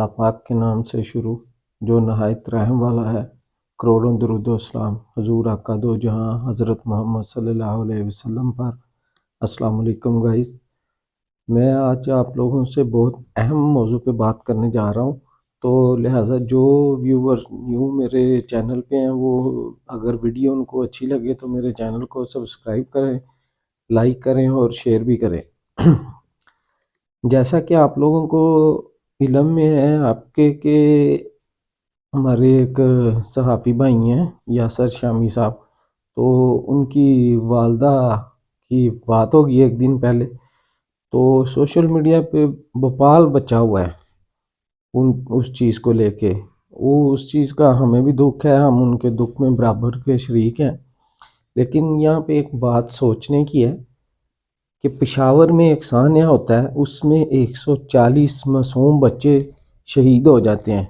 अल्लाह पाक के नाम से शुरू जो नहायत रहम वाला है। करोड़ों दरूद व सलाम हजूर आका दो जहां हज़रत मोहम्मद सल्लल्लाहु अलैहि वसल्लम पर। अस्सलाम वालेकुम गाइस, मैं आज आप लोगों से बहुत अहम मौजू पे बात करने जा रहा हूँ। तो लिहाजा जो व्यूवर्स न्यू मेरे चैनल पे हैं वो अगर वीडियो उनको अच्छी लगे तो मेरे चैनल को सब्सक्राइब करें, लाइक करें और शेयर भी करें। जैसा कि आप लोगों को इल्म में है आपके कि हमारे एक सहाफ़ी भाई हैं यासर शामी साहब, तो उनकी वालदा की बात होगी एक दिन पहले। तो सोशल मीडिया पे बवाल बचा हुआ है उस चीज़ को लेके। वो उस चीज़ का हमें भी दुख है, हम उनके दुख में बराबर के शरीक हैं। लेकिन यहाँ पे एक बात सोचने की है कि पेशावर में एक सान्या होता है, उसमें 140 मासूम बच्चे शहीद हो जाते हैं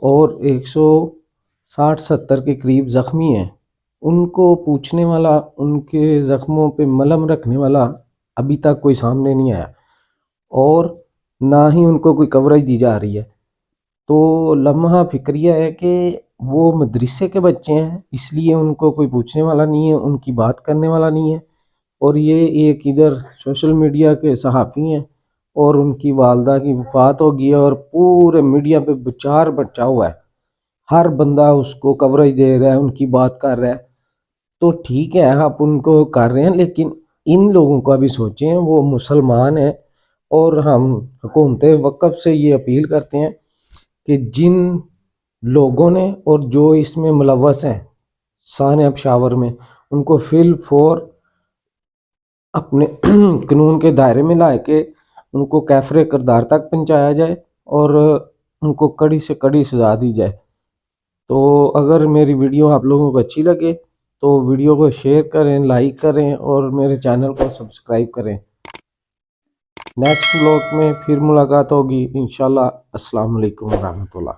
और 160-70 के करीब ज़ख्मी हैं। उनको पूछने वाला, उनके ज़ख्मों पे मलहम रखने वाला अभी तक कोई सामने नहीं आया और ना ही उनको कोई कवरेज दी जा रही है। तो लम्हा फिक्रिया है कि वो मदरसे के बच्चे हैं, इसलिए उनको कोई पूछने वाला नहीं है, उनकी बात करने वाला नहीं है। और ये एक इधर सोशल मीडिया के सहाफ़ी हैं और उनकी वालदा की वफ़ात हो गई है और पूरे मीडिया पे विचार बचा हुआ है, हर बंदा उसको कवरेज दे रहा है, उनकी बात कर रहा है। तो ठीक है आप उनको कर रहे हैं, लेकिन इन लोगों का भी सोचें, वो मुसलमान हैं। और हम हुकूमत वक़्फ़ से ये अपील करते हैं कि जिन लोगों ने और जो इसमें मुलव्वस हैं सान्या पेशावर में, उनको फिल फौर अपने कानून के दायरे में ला के उनको कैफरे किरदार तक पहुंचाया जाए और उनको कड़ी से कड़ी सज़ा दी जाए। तो अगर मेरी वीडियो आप लोगों को अच्छी लगे तो वीडियो को शेयर करें, लाइक करें और मेरे चैनल को सब्सक्राइब करें। नेक्स्ट व्लॉग में फिर मुलाकात होगी इंशाल्लाह। अस्सलाम वालेकुम रहमतुल्लाह।